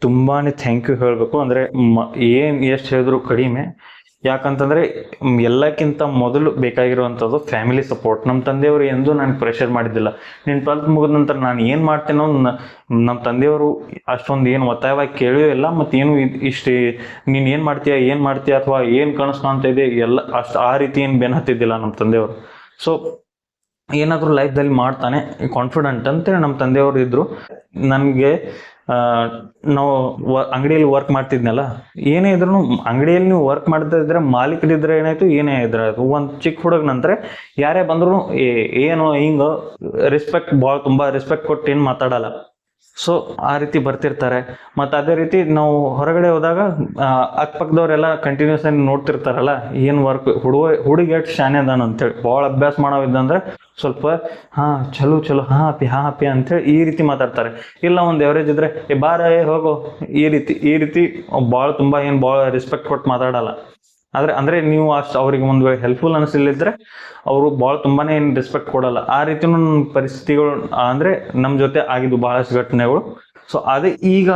ತುಂಬಾ ಥ್ಯಾಂಕ್ ಯು ಹೇಳಬೇಕು. ಅಂದರೆ ಎಷ್ಟು ಹೇಳಿದ್ರು ಕಡಿಮೆ. ಯಾಕಂತಂದರೆ ಎಲ್ಲಕ್ಕಿಂತ ಮೊದಲು ಬೇಕಾಗಿರುವಂಥದ್ದು ಫ್ಯಾಮಿಲಿ ಸಪೋರ್ಟ್. ನಮ್ಮ ತಂದೆಯವರು ಎಂದೂ ನನಗೆ ಪ್ರೆಷರ್ ಮಾಡಿದ್ದಿಲ್ಲ. ನೀನು 12th ಮುಗಿದ ನಂತರ ನಾನು ಏನು ಮಾಡ್ತೇನೋ, ನಮ್ಮ ತಂದೆಯವರು ಅಷ್ಟೊಂದು ಏನು ಒತ್ತಾಯವಾಗಿ ಕೇಳಿಯೂ ಇಲ್ಲ. ಮತ್ತು ಏನು ಇಷ್ಟು ನೀನು ಏನು ಮಾಡ್ತೀಯ ಅಥವಾ ಏನು ಕನಸು ಕಾಣ್ತಾ ಇದೆ ಎಲ್ಲ ಅಷ್ಟು ಆ ರೀತಿ ಏನು ಬೆನ್ನು ಹತ್ತಿದ್ದಿಲ್ಲ ನಮ್ಮ ತಂದೆಯವರು. ಸೊ ಏನಾದರೂ ಲೈಫ್ದಲ್ಲಿ ಮಾಡ್ತಾನೆ ಕಾನ್ಫಿಡೆಂಟ್ ಅಂತೇಳಿ ನಮ್ಮ ತಂದೆಯವರು ಇದ್ದರು. ನನಗೆ ನಾವು ಅಂಗಡಿಯಲ್ಲಿ ವರ್ಕ್ ಮಾಡ್ತಿದ್ನಲ್ಲ, ಏನೇ ಇದ್ರೂ ಅಂಗಡಿಯಲ್ಲಿ ನೀವು ವರ್ಕ್ ಮಾಡ್ತಾ ಇದ್ರೆ ಮಾಲೀಕರಿದ್ರೆ ಏನಾಯ್ತು, ಏನೇ ಇದ್ರೆ ಆಯಿತು, ಒಂದು ಚಿಕ್ಕ ಹುಡುಗ ನಂತರ ಯಾರೇ ಬಂದರೂ ಏನು ಹಿಂಗೆ ತುಂಬ ರೆಸ್ಪೆಕ್ಟ್ ಕೊಟ್ಟು ಏನು ಮಾತಾಡಲ್ಲ. ಸೊ ಆ ರೀತಿ ಬರ್ತಿರ್ತಾರೆ. ಮತ್ತು ಅದೇ ರೀತಿ ನಾವು ಹೊರಗಡೆ ಹೋದಾಗ ಅಕ್ಕಪಕ್ಕದವರೆಲ್ಲ ಕಂಟಿನ್ಯೂಸ್ ಆಗಿ ನೋಡ್ತಿರ್ತಾರಲ್ಲ, ಏನು ವರ್ಕ್ ಹುಡುಗಿ ಎಷ್ಟು ಶಾನೆ ಅದಾನ ಅಂತೇಳಿ. ಭಾಳ ಅಭ್ಯಾಸ ಮಾಡೋವಿದ್ದಂದ್ರೆ ಸ್ವಲ್ಪ ಚಲೋ ಹಾಪಿ ಅಂತೇಳಿ ಈ ರೀತಿ ಮಾತಾಡ್ತಾರೆ. ಇಲ್ಲ ಒಂದು ಎವರೇಜ್ ಇದ್ರೆ ಬಾರ ಹೋಗೋ, ಈ ರೀತಿ ಭಾಳ ರೆಸ್ಪೆಕ್ಟ್ ಕೊಟ್ಟು ಮಾತಾಡಲ್ಲ. ಅಂದರೆ ನೀವು ಅಷ್ಟು ಅವ್ರಿಗೆ ಒಂದು ವೇಳೆ ಹೆಲ್ಪ್ಫುಲ್ ಅನಿಸಲಿದ್ರೆ ಅವರು ತುಂಬಾನೇ ಏನು ರೆಸ್ಪೆಕ್ಟ್ ಕೊಡಲ್ಲ. ಆ ರೀತಿನೂ ಪರಿಸ್ಥಿತಿಗಳು ಅಂದರೆ ನಮ್ಮ ಜೊತೆ ಆಗಿದ್ದು ಬಹಳಷ್ಟು ಘಟನೆಗಳು. ಸೊ ಅದೇ ಈಗ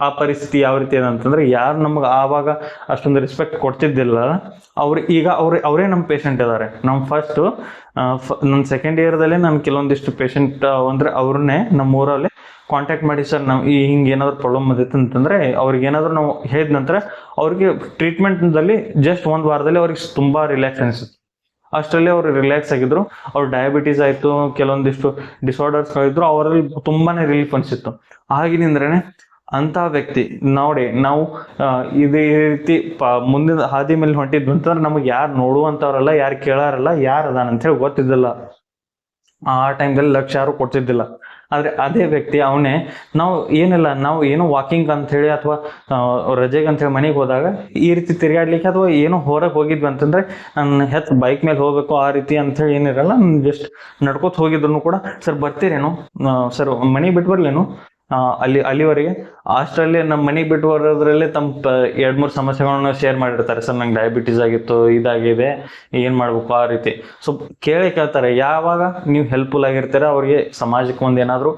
ಆ ಪರಿಸ್ಥಿತಿ ಯಾವ ರೀತಿ ಇದೆ ಅಂತಂದ್ರೆ, ಯಾರು ನಮ್ಗೆ ಆವಾಗ ಅಷ್ಟೊಂದು ರೆಸ್ಪೆಕ್ಟ್ ಕೊಡ್ತಿದ್ದಿಲ್ಲ, ಈಗ ಅವರೇ ನಮ್ಮ ಪೇಷಂಟ್ ಇದ್ದಾರೆ. ನನ್ನ ಸೆಕೆಂಡ್ ಇಯರ್ದಲ್ಲೇ ನಾನು ಕೆಲವೊಂದಿಷ್ಟು ಪೇಷಂಟ್ ಅಂದರೆ ಅವ್ರನ್ನೇ ನಮ್ಮ ಊರಲ್ಲಿ ಕಾಂಟ್ಯಾಕ್ಟ್ ಮಾಡಿ, ಸರ್ ನಾವು ಹಿಂಗೆ ಏನಾದರೂ ಪ್ರಾಬ್ಲಮ್ ಬಂದಿತ್ತು ಅಂತಂದರೆ ಅವ್ರಿಗೆ ಏನಾದರೂ ನಾವು ಹೇಳಿದ ನಂತರ ಅವ್ರಿಗೆ ಟ್ರೀಟ್ಮೆಂಟ್ದಲ್ಲಿ ಜಸ್ಟ್ 1 ವಾರದಲ್ಲಿ ಅವ್ರಿಗೆ ತುಂಬ ರಿಲ್ಯಾಕ್ಸ್ ಅನಿಸುತ್ತೆ. ಅಷ್ಟರಲ್ಲಿ ಅವರು ರಿಲ್ಯಾಕ್ಸ್ ಆಗಿದ್ರು. ಅವ್ರು ಡಯಾಬಿಟೀಸ್ ಆಯಿತು, ಕೆಲವೊಂದಿಷ್ಟು ಡಿಸಾರ್ಡರ್ಸ್ಗಳಿದ್ರು, ಅವರಲ್ಲಿ ತುಂಬಾ ರಿಲೀಫ್ ಅನಿಸಿತ್ತು. ಆಗಿನಿಂದ್ರೇ ಅಂಥ ವ್ಯಕ್ತಿ ನೋಡಿ, ನಾವು ಇದೇ ರೀತಿ ಮುಂದಿನ ಹಾದಿ ಮೇಲೆ ಹೊಂಟಿದ್ವಿ ಅಂತಂದ್ರೆ ನಮಗೆ ಯಾರು ನೋಡುವಂಥವ್ರಲ್ಲ, ಯಾರು ಕೇಳಾರಲ್ಲ, ಯಾರು ಅದಾನಂತೇಳಿ ಗೊತ್ತಿದ್ದಿಲ್ಲ. ಆ ಟೈಮ್ದಲ್ಲಿ ಲಕ್ಷ್ಯ ಯಾರು ಕೊಡ್ತಿದ್ದಿಲ್ಲ. ಆದರೆ ಅದೇ ವ್ಯಕ್ತಿ ಅವನೇ ನಾವು ಏನೋ ವಾಕಿಂಗ್ ಅಂಥೇಳಿ ಅಥವಾ ರಜೆಗೆ ಅಂಥೇಳಿ ಮನೆಗೆ ಹೋದಾಗ ಈ ರೀತಿ ತಿರುಗಾಡ್ಲಿಕ್ಕೆ ಅಥವಾ ಏನೋ ಹೊರಗೆ ಹೋಗಿದ್ವಿ ಅಂತಂದರೆ, ನಾನು ಬೈಕ್ ಮೇಲೆ ಹೋಗಬೇಕು ಆ ರೀತಿ ಅಂಥೇಳಿ ಏನಿರಲ್ಲ, ಜಸ್ಟ್ ನಡ್ಕೋತ ಹೋಗಿದ್ರು ಕೂಡ, ಸರ್ ಬರ್ತೀರೇನು, ಸರ್ ಮನೆಗೆ ಬಿಟ್ಟು ಬರಲೇನು, ಅಲ್ಲಿವರೆಗೆ ಅಷ್ಟರಲ್ಲಿ ನಮ್ಮ ಮನೆಗೆ ಬಿಟ್ಟು ಬರೋದ್ರಲ್ಲೇ ತಮ್ಮ 2-3 ಸಮಸ್ಯೆಗಳನ್ನ ಶೇರ್ ಮಾಡಿರ್ತಾರೆ. ಸರ್ ನಂಗೆ ಡಯಾಬಿಟೀಸ್ ಆಗಿತ್ತು, ಇದಾಗಿದೆ, ಏನು ಮಾಡ್ಬೇಕು ಆ ರೀತಿ. ಸೊ ಕೇಳ್ತಾರೆ. ಯಾವಾಗ ನೀವು ಹೆಲ್ಪ್ಫುಲ್ ಆಗಿರ್ತೀರ, ಅವ್ರಿಗೆ ಸಮಾಜಕ್ಕೆ ಒಂದು ಏನಾದರೂ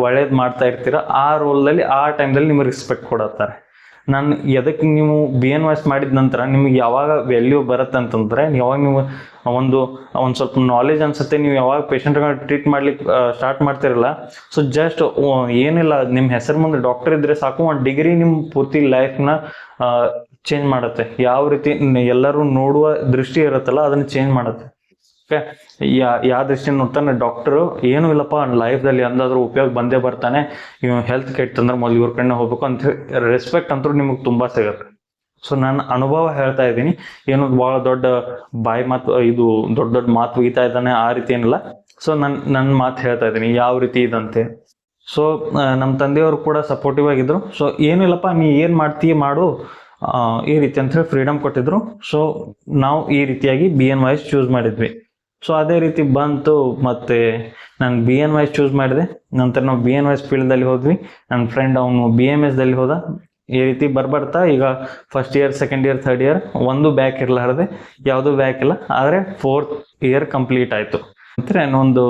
ಒಳ್ಳೇದು ಮಾಡ್ತಾ ಇರ್ತೀರ, ಆ ರೋಲ್ದಲ್ಲಿ ಆ ಟೈಮ್ದಲ್ಲಿ ನಿಮಗೆ ರೆಸ್ಪೆಕ್ಟ್ ಕೊಡತ್ತಾರೆ. ನಾನು ಎದಕ್ಕೆ ನೀವು BNYS ಮಾಡಿದ ನಂತರ ನಿಮಗೆ ಯಾವಾಗ ವ್ಯಾಲ್ಯೂ ಬರುತ್ತೆ ಅಂತಂದರೆ, ಯಾವಾಗ ನೀವು ಒಂದು ಸ್ವಲ್ಪ ನಾಲೆಜ್ ಅನ್ಸುತ್ತೆ, ನೀವು ಯಾವಾಗ ಪೇಷಂಟ್ಗಳನ್ನ ಟ್ರೀಟ್ ಮಾಡ್ಲಿಕ್ಕೆ ಸ್ಟಾರ್ಟ್ ಮಾಡ್ತಿರಲ್ಲ. ಸೊ ಜಸ್ಟ್ ಏನಿಲ್ಲ, ನಿಮ್ಮ ಹೆಸರು ಮುಂದೆ ಡಾಕ್ಟರ್ ಇದ್ರೆ ಸಾಕು, ಒಂದು ಡಿಗ್ರಿ ನಿಮ್ಮ ಪೂರ್ತಿ ಲೈಫ್ನ ಚೇಂಜ್ ಮಾಡುತ್ತೆ. ಯಾವ ರೀತಿ ಎಲ್ಲರೂ ನೋಡುವ ದೃಷ್ಟಿ ಇರುತ್ತಲ್ಲ, ಅದನ್ನು ಚೇಂಜ್ ಮಾಡುತ್ತೆ. ಓಕೆ, ಯಾವ ದೃಷ್ಟಿಯಿಂದ ನೋಡ್ತಾನೆ ಡಾಕ್ಟರು, ಏನೂ ಇಲ್ಲಪ್ಪ ಲೈಫ್ದಲ್ಲಿ ಅಂದಾದ್ರೂ ಉಪಯೋಗ ಬಂದೇ ಬರ್ತಾನೆ, ಇವ್ ಹೆಲ್ತ್ ಕೆಟ್ಟಂದ್ರೆ ಮೊದಲು ಇವ್ರ ಕಡೆ ಹೋಗ್ಬೇಕು ಅಂತ ರೆಸ್ಪೆಕ್ಟ್ ಅಂತೂ ನಿಮಗೆ ತುಂಬ ಸಿಗುತ್ತೆ. ಸೊ ನನ್ನ ಅನುಭವ ಹೇಳ್ತಾ ಇದ್ದೀನಿ, ಏನು ಭಾಳ ದೊಡ್ಡ ಬಾಯಿ ಮಾತು, ಇದು ದೊಡ್ಡ ಮಾತು ಮುಗಿತಾ ಇದ್ದಾನೆ ಆ ರೀತಿ ಏನಿಲ್ಲ. ಸೊ ನನ್ನ ಮಾತು ಹೇಳ್ತಾ ಇದ್ದೀನಿ ಯಾವ ರೀತಿ ಇದಂತೆ. ಸೊ ನಮ್ಮ ತಂದೆಯವರು ಕೂಡ ಸಪೋರ್ಟಿವ್ ಆಗಿದ್ರು. ಸೊ ಏನಿಲ್ಲಪ್ಪ ನೀ ಏನು ಮಾಡ್ತೀಯ ಮಾಡು, ಈ ರೀತಿ ಅಂತ ಹೇಳಿ ಫ್ರೀಡಮ್ ಕೊಟ್ಟಿದ್ರು. ಸೊ ನಾವು ಈ ರೀತಿಯಾಗಿ BNYS ಚೂಸ್ ಮಾಡಿದ್ವಿ. ಸೊ ಅದೇ ರೀತಿ ಬಂತು. ಮತ್ತು ನಾನು BNYS ಚೂಸ್ ಮಾಡಿದೆ. ನಂತರ ನಾವು BNYS ಫೀಲ್ಡಲ್ಲಿ ಹೋದ್ವಿ. ನನ್ನ ಫ್ರೆಂಡ್ ಅವನು BMSದಲ್ಲಿ ಹೋದ. ಈ ರೀತಿ ಬರ್ಬರ್ತಾ ಈಗ first year, second year, third year ಒಂದು ಬ್ಯಾಕ್ ಇರಲಾರ್ದೆ ಯಾವುದೂ ಬ್ಯಾಕ್ ಇಲ್ಲ. ಆದರೆ 4th ಇಯರ್ ಕಂಪ್ಲೀಟ್ ಆಯಿತು. ಅಂದರೆ ಒಂದು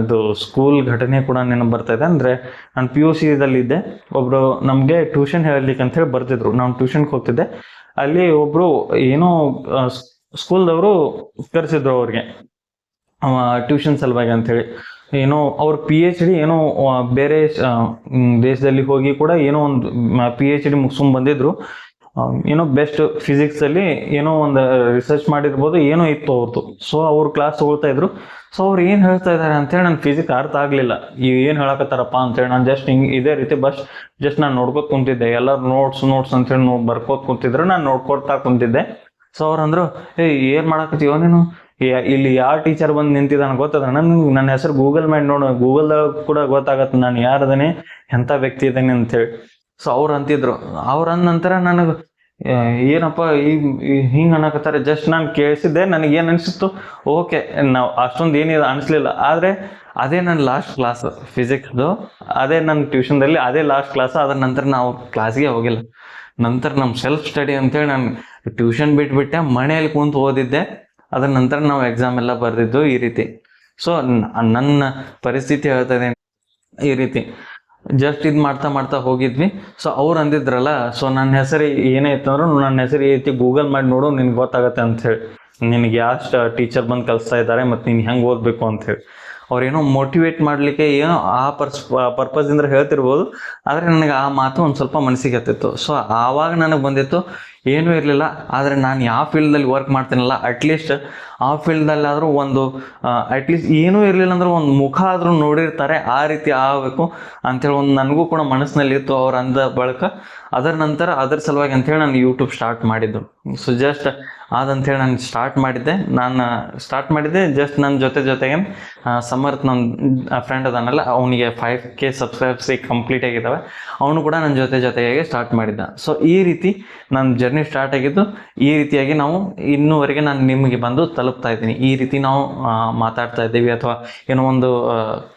ಇದು ಸ್ಕೂಲ್ ಘಟನೆ ಕೂಡ ನೆನಪು ಬರ್ತಾ ಇದೆ. ಅಂದರೆ ನಾನು PUC ದಲ್ಲಿದ್ದೆ. ಒಬ್ಬರು ನಮಗೆ ಟ್ಯೂಷನ್ ಹೇಳಲಿಕ್ಕೆ ಅಂತ ಹೇಳಿ ಬರ್ತಿದ್ರು. ನಾನು ಟ್ಯೂಷನ್ಗೆ ಹೋಗ್ತಿದ್ದೆ. ಅಲ್ಲಿ ಒಬ್ಬರು ಏನೋ ಸ್ಕೂಲ್ದವರು ಕರೆಸಿದ್ರು ಅವ್ರಿಗೆ ಟ್ಯೂಷನ್ ಸಲುವಾಗಿ ಅಂಥೇಳಿ. ಏನೋ ಅವ್ರ PhD ಏನೋ ಬೇರೆ ದೇಶದಲ್ಲಿ ಹೋಗಿ ಕೂಡ ಏನೋ ಒಂದು PhD ಮುಗಿಸ್ಕೊಂಡು ಬಂದಿದ್ರು. ಏನೋ ಬೆಸ್ಟ್ ಫಿಸಿಕ್ಸಲ್ಲಿ ಏನೋ ಒಂದು ರಿಸರ್ಚ್ ಮಾಡಿರ್ಬೋದು, ಏನೋ ಇತ್ತು ಅವ್ರದ್ದು. ಸೊ ಅವ್ರು ಕ್ಲಾಸ್ ತೊಗೊಳ್ತಾ ಇದ್ರು. ಸೊ ಅವ್ರು ಏನು ಹೇಳ್ತಾ ಇದ್ದಾರೆ ಅಂತೇಳಿ ನನ್ನ ಫಿಸಿಕ್ಸ್ ಅರ್ಥ ಆಗಲಿಲ್ಲ. ಏನು ಹೇಳಕತ್ತಾರಪ್ಪ ಅಂತೇಳಿ ನಾನು ಜಸ್ಟ್ ಹಿಂಗೆ ಇದೇ ರೀತಿ ಜಸ್ಟ್ ನಾನು ನೋಡ್ಕೊತ ಕುಂತಿದ್ದೆ. ಎಲ್ಲರೂ ನೋಟ್ಸ್ ಅಂತೇಳಿ ಬರ್ಕೋತ ಕುಂತಿದ್ರು, ನಾನು ನೋಡ್ಕೊತಾ ಕುಂತಿದ್ದೆ. ಸೊ ಅವ್ರು ಅಂದರು, ಏನು ಮಾಡಕತ್ತೀವೋ ನೀನು, ಇಲ್ಲಿ ಯಾವ ಟೀಚರ್ ಬಂದು ನಿಂತಿದ್ದಾನೆ ಗೊತ್ತದ ನನ್ನ ಹೆಸರು ಗೂಗಲ್ ಮಾಡಿ ನೋಡು, ಗೂಗಲ್ದಾಗ ಕೂಡ ಗೊತ್ತಾಗತ್ತೆ ನಾನು ಯಾರದೇನೆ, ಎಂಥ ವ್ಯಕ್ತಿ ಇದ್ದೇನೆ ಅಂತೇಳಿ. ಸೊ ಅವ್ರು ಅಂತಿದ್ರು. ಅವ್ರು ಅಂದ ನಂತರ ನನಗೆ ಏನಪ್ಪ ಹಿಂಗೆ ಅನ್ನಕತ್ತಾರೆ. ಜಸ್ಟ್ ನಾನು ಕೇಳಿಸಿದ್ದೆ, ನನಗೇನು ಅನಿಸಿತ್ತು, ಓಕೆ ನಾವು ಅಷ್ಟೊಂದು ಏನಿದೆ ಅನಿಸ್ಲಿಲ್ಲ. ಆದರೆ ಅದೇ ನನ್ನ ಲಾಸ್ಟ್ ಕ್ಲಾಸ್ ಫಿಸಿಕ್ಸ್ದು, ಅದೇ ನನ್ನ ಟ್ಯೂಷನ್ದಲ್ಲಿ ಅದೇ ಲಾಸ್ಟ್ ಕ್ಲಾಸ್. ಅದ್ರ ನಂತರ ನಾವು ಕ್ಲಾಸ್ಗೆ ಹೋಗಿಲ್ಲ. ನಂತರ ನಮ್ಮ ಸೆಲ್ಫ್ ಸ್ಟಡಿ ಅಂತೇಳಿ ನಾನು ಟ್ಯೂಷನ್ ಬಿಟ್ಬಿಟ್ಟೆ, ಮನೆಯಲ್ಲಿ ಕುಂತು ಓದಿದ್ದೆ. ಅದ್ರ ನಂತರ ನಾವು ಎಕ್ಸಾಮ್ ಎಲ್ಲ ಬರೆದಿದ್ದು ಈ ರೀತಿ. ಸೊ ನನ್ನ ಪರಿಸ್ಥಿತಿ ಹೇಳ್ತಾ ಇದ್ದೇನೆ ಈ ರೀತಿ. ಜಸ್ಟ್ ಇದು ಮಾಡ್ತಾ ಹೋಗಿದ್ವಿ. ಸೊ ಅವ್ರು ಅಂದಿದ್ರಲ್ಲ, ಸೊ ನನ್ನ ಹೆಸರು ಏನೇ ಇತ್ತು ಅಂದ್ರೂ ನನ್ನ ಹೆಸರು ಈ ರೀತಿ ಗೂಗಲ್ ಮಾಡಿ ನೋಡು, ನಿನ್ಗೆ ಗೊತ್ತಾಗತ್ತೆ ಅಂಥೇಳಿ. ನಿನಗೆ ಯಾವ ಟೀಚರ್ ಬಂದು ಕಲಿಸ್ತಾ ಇದ್ದಾರೆ ಮತ್ತು ನೀನು ಹೆಂಗೆ ಓದಬೇಕು ಅಂಥೇಳಿ. ಅವ್ರೇನೋ ಮೋಟಿವೇಟ್ ಮಾಡಲಿಕ್ಕೆ ಏನೋ ಆ ಪರ್ಪಸ್ದಿಂದ ಹೇಳ್ತಿರ್ಬೋದು. ಆದರೆ ನನಗೆ ಆ ಮಾತು ಒಂದು ಸ್ವಲ್ಪ ಮನಸ್ಸಿಗೆ ಹತ್ತಿತ್ತು. ಸೊ ಆವಾಗ ನನಗೆ ಬಂದಿತ್ತು, ಏನೂ ಇರಲಿಲ್ಲ, ಆದರೆ ನಾನು ಯಾವ ಫೀಲ್ಡಲ್ಲಿ ವರ್ಕ್ ಮಾಡ್ತೀನಲ್ಲ, ಅಟ್ಲೀಸ್ಟ್ ಆ ಫೀಲ್ಡಲ್ಲಾದರೂ ಒಂದು ಅಟ್ಲೀಸ್ಟ್ ಏನೂ ಇರಲಿಲ್ಲ ಅಂದ್ರೆ ಒಂದು ಮುಖ ಆದರೂ ನೋಡಿರ್ತಾರೆ, ಆ ರೀತಿ ಆಗಬೇಕು ಅಂಥೇಳಿ ಒಂದು ನನಗೂ ಕೂಡ ಮನಸ್ಸಿನಲ್ಲಿತ್ತು. ಅವ್ರು ಅಂದ ಬಳಿಕ ಅದರ ನಂತರ ಅದ್ರ ಸಲುವಾಗಿ ಅಂಥೇಳಿ ನಾನು ಯೂಟ್ಯೂಬ್ ಸ್ಟಾರ್ಟ್ ಮಾಡಿದ್ದು. ಸೊ ಜಸ್ಟ್ ಅದಂಥೇಳಿ ನಾನು ಸ್ಟಾರ್ಟ್ ಮಾಡಿದ್ದೆ ಜಸ್ಟ್ ನನ್ನ ಜೊತೆಗೆ ಸಮರ್ಥ, ನನ್ನ ಫ್ರೆಂಡ್ ಅದಾನಲ್ಲ, ಅವನಿಗೆ 5K ಸಬ್ಸ್ಕ್ರೈಬ್ಸ್ ಕಂಪ್ಲೀಟ್ ಆಗಿದ್ದಾವೆ. ಅವನು ಕೂಡ ನನ್ನ ಜೊತೆಗೆ ಸ್ಟಾರ್ಟ್ ಮಾಡಿದ್ದ. ಸೊ ಈ ರೀತಿ ನನ್ನ ಜರ್ನಿ ಸ್ಟಾರ್ಟ್ ಆಗಿದ್ದು. ಈ ರೀತಿಯಾಗಿ ನಾವು ಇನ್ನೂವರೆಗೆ ನಾನು ನಿಮಗೆ ಬಂದು ತಲುಪ್ತಾ ಇದ್ದೀನಿ. ಈ ರೀತಿ ನಾವು ಮಾತಾಡ್ತಾ ಇದ್ದೀವಿ ಅಥವಾ ಏನೋ ಒಂದು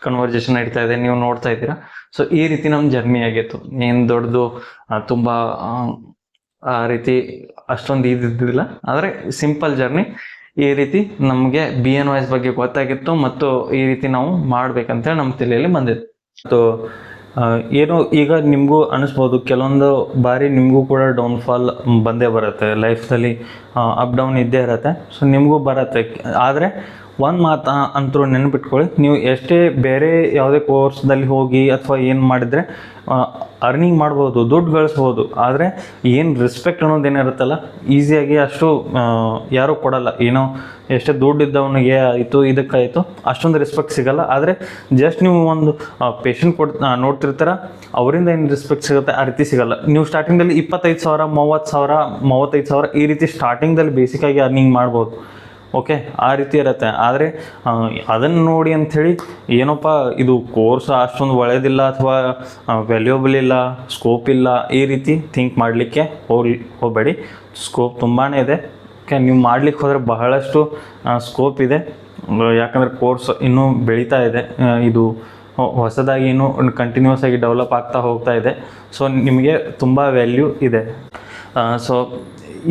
ಕನ್ವರ್ಜೇಷನ್ ನಡೀತಾ ಇದೆ, ನೀವು ನೋಡ್ತಾ ಇದ್ದೀರಾ. ಸೊ ಈ ರೀತಿ ನಮ್ಮ ಜರ್ನಿ ಆಗಿತ್ತು. ಏನು ದೊಡ್ಡದು ತುಂಬ ಆ ರೀತಿ ಅಷ್ಟೊಂದು ಇದ್ದಿದ್ದಿಲ್ಲ, ಆದರೆ ಸಿಂಪಲ್ ಜರ್ನಿ. ಈ ರೀತಿ ನಮಗೆ BNYS ಬಗ್ಗೆ ಗೊತ್ತಾಗಿತ್ತು ಮತ್ತು ಈ ರೀತಿ ನಾವು ಮಾಡ್ಬೇಕಂತೇಳಿ ನಮ್ಮ ತಲೆಯಲ್ಲಿ ಬಂದಿತ್ತು. ಸೊ ಏನು ಈಗ ನಿಮಗೂ ಅನಿಸ್ಬೋದು, ಕೆಲವೊಂದು ಬಾರಿ ನಿಮಗೂ ಕೂಡ ಡೌನ್ಫಾಲ್ ಬಂದೇ ಬರುತ್ತೆ ಲೈಫ್ದಲ್ಲಿ, ಅಪ್ ಡೌನ್ ಇದ್ದೇ ಇರುತ್ತೆ. ಸೊ ನಿಮಗೂ ಬರುತ್ತೆ. ಆದರೆ ಒಂದು ಮಾತು ಅಂತರೂ ನೆನಪಿಟ್ಕೊಳ್ಳಿ, ನೀವು ಎಷ್ಟೇ ಬೇರೆ ಯಾವುದೇ ಕೋರ್ಸ್ದಲ್ಲಿ ಹೋಗಿ ಅಥವಾ ಏನು ಮಾಡಿದರೆ ಅರ್ನಿಂಗ್ ಮಾಡ್ಬೋದು, ದುಡ್ಡು ಗಳಿಸ್ಬೋದು. ಆದರೆ ಏನು ರೆಸ್ಪೆಕ್ಟ್ ಅನ್ನೋದೇನಿರುತ್ತಲ್ಲ, ಈಸಿಯಾಗಿ ಅಷ್ಟು ಯಾರೂ ಕೊಡಲ್ಲ. ಏನೋ ಎಷ್ಟೇ ದುಡ್ಡು ಇದ್ದವನಿಗೆ ಆಯಿತು, ಇದಕ್ಕಾಯಿತು, ಅಷ್ಟೊಂದು ರೆಸ್ಪೆಕ್ಟ್ ಸಿಗೋಲ್ಲ. ಆದರೆ ಜಸ್ಟ್ ನೀವು ಒಂದು ಪೇಷಂಟ್ ನೋಡ್ತಿರ್ತಾರ, ಅವರಿಂದ ಏನು ರೆಸ್ಪೆಕ್ಟ್ ಸಿಗುತ್ತೆ ಆ ರೀತಿ ಸಿಗೋಲ್ಲ. ನೀವು ಸ್ಟಾರ್ಟಿಂಗಲ್ಲಿ 25,000, 30,000, 35,000 ಈ ರೀತಿ ಸ್ಟಾರ್ಟಿಂಗ್ದಲ್ಲಿ ಬೇಸಿಕ್ಕಾಗಿ ಅರ್ನಿಂಗ್ ಮಾಡ್ಬೋದು. ಓಕೆ, ಆ ರೀತಿ ಇರುತ್ತೆ. ಆದರೆ ಅದನ್ನು ನೋಡಿ ಅಂಥೇಳಿ ಏನಪ್ಪ ಇದು ಕೋರ್ಸ್ ಅಷ್ಟೊಂದು ಒಳ್ಳೆಯದಿಲ್ಲ ಅಥವಾ ವ್ಯಾಲ್ಯೂಯಬಲ್ ಇಲ್ಲ, ಸ್ಕೋಪ್ ಇಲ್ಲ, ಈ ರೀತಿ ಥಿಂಕ್ ಮಾಡಲಿಕ್ಕೆ ಹೋಗಬೇಡಿ. ಸ್ಕೋಪ್ ತುಂಬಾ ಇದೆ. ಓಕೆ, ನೀವು ಮಾಡ್ಲಿಕ್ಕೆ ಹೋದರೆ ಬಹಳಷ್ಟು ಸ್ಕೋಪ್ ಇದೆ. ಯಾಕಂದರೆ ಕೋರ್ಸ್ ಇನ್ನೂ ಬೆಳೀತಾ ಇದೆ. ಇದು ಹೊಸದಾಗಿ ಇನ್ನೂ ಕಂಟಿನ್ಯೂಸ್ ಆಗಿ ಡೆವಲಪ್ ಆಗ್ತಾ ಹೋಗ್ತಾ ಇದೆ. ಸೊ ನಿಮಗೆ ತುಂಬ ವ್ಯಾಲ್ಯೂ ಇದೆ. ಸೊ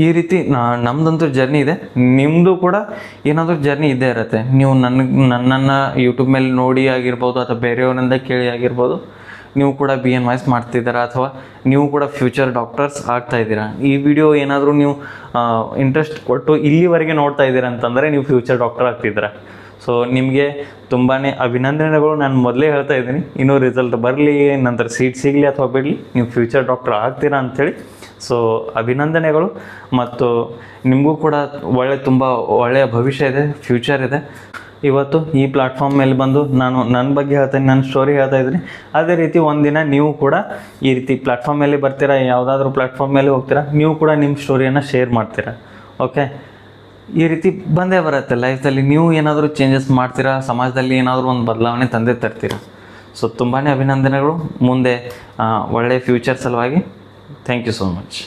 ಈ ರೀತಿ ನಮ್ಮದಂತೂ ಜರ್ನಿ ಇದೆ. ನಿಮ್ಮದು ಕೂಡ ಏನಾದರೂ ಜರ್ನಿ ಇದ್ದೇ ಇರುತ್ತೆ. ನೀವು ನನ್ನನ್ನು ಯೂಟ್ಯೂಬ್ ಮೇಲೆ ನೋಡಿ ಆಗಿರ್ಬೋದು ಅಥವಾ ಬೇರೆಯವರಿಂದ ಕೇಳಿ ಆಗಿರ್ಬೋದು, ನೀವು ಕೂಡ BNYS ಮಾಡ್ತಿದ್ದೀರಾ ಅಥವಾ ನೀವು ಕೂಡ ಫ್ಯೂಚರ್ ಡಾಕ್ಟರ್ಸ್ ಆಗ್ತಾ ಇದ್ದೀರಾ. ಈ ವಿಡಿಯೋ ಏನಾದರೂ ನೀವು ಇಂಟ್ರೆಸ್ಟ್ ಕೊಟ್ಟು ಇಲ್ಲಿವರೆಗೆ ನೋಡ್ತಾ ಇದ್ದೀರಾ ಅಂತಂದರೆ ನೀವು ಫ್ಯೂಚರ್ ಡಾಕ್ಟರ್ ಆಗ್ತಿದ್ದೀರಾ. ಸೊ ನಿಮಗೆ ತುಂಬಾ ಅಭಿನಂದನೆಗಳು. ನಾನು ಮೊದಲೇ ಹೇಳ್ತಾ ಇದ್ದೀನಿ, ಇನ್ನೂ ರಿಸಲ್ಟ್ ಬರಲಿ, ನಂತರ ಸೀಟ್ ಸಿಗಲಿ ಅಥವಾ ಬಿಡಲಿ, ನೀವು ಫ್ಯೂಚರ್ ಡಾಕ್ಟರ್ ಆಗ್ತೀರಾ ಅಂಥೇಳಿ. ಸೊ ಅಭಿನಂದನೆಗಳು. ಮತ್ತು ನಿಮಗೂ ಕೂಡ ತುಂಬ ಒಳ್ಳೆಯ ಭವಿಷ್ಯ ಇದೆ, ಫ್ಯೂಚರ್ ಇದೆ. ಇವತ್ತು ಈ ಪ್ಲ್ಯಾಟ್ಫಾರ್ಮ್ ಮೇಲೆ ಬಂದು ನಾನು ನನ್ನ ಬಗ್ಗೆ ಹೇಳ್ತೀನಿ, ನನ್ನ ಸ್ಟೋರಿ ಹೇಳ್ತಾ ಇದ್ದೀನಿ. ಅದೇ ರೀತಿ ಒಂದಿನ ನೀವು ಕೂಡ ಈ ರೀತಿ ಪ್ಲ್ಯಾಟ್ಫಾರ್ಮ್ ಮೇಲೆ ಬರ್ತೀರಾ, ಯಾವುದಾದ್ರೂ ಪ್ಲ್ಯಾಟ್ಫಾರ್ಮ್ ಮೇಲೆ ಹೋಗ್ತೀರಾ, ನೀವು ಕೂಡ ನಿಮ್ಮ ಸ್ಟೋರಿಯನ್ನು ಶೇರ್ ಮಾಡ್ತೀರಾ. ಓಕೆ, ಈ ರೀತಿ ಬಂದೇ ಬರುತ್ತೆ ಲೈಫಲ್ಲಿ. ನೀವು ಏನಾದರೂ ಚೇಂಜಸ್ ಮಾಡ್ತೀರಾ, ಸಮಾಜದಲ್ಲಿ ಏನಾದರೂ ಒಂದು ಬದಲಾವಣೆ ತಂದೆ ತರ್ತೀರಾ. ಸೊ ತುಂಬಾ ಅಭಿನಂದನೆಗಳು. ಮುಂದೆ ಒಳ್ಳೆಯ ಫ್ಯೂಚರ್ ಸಲುವಾಗಿ. Thank you so much.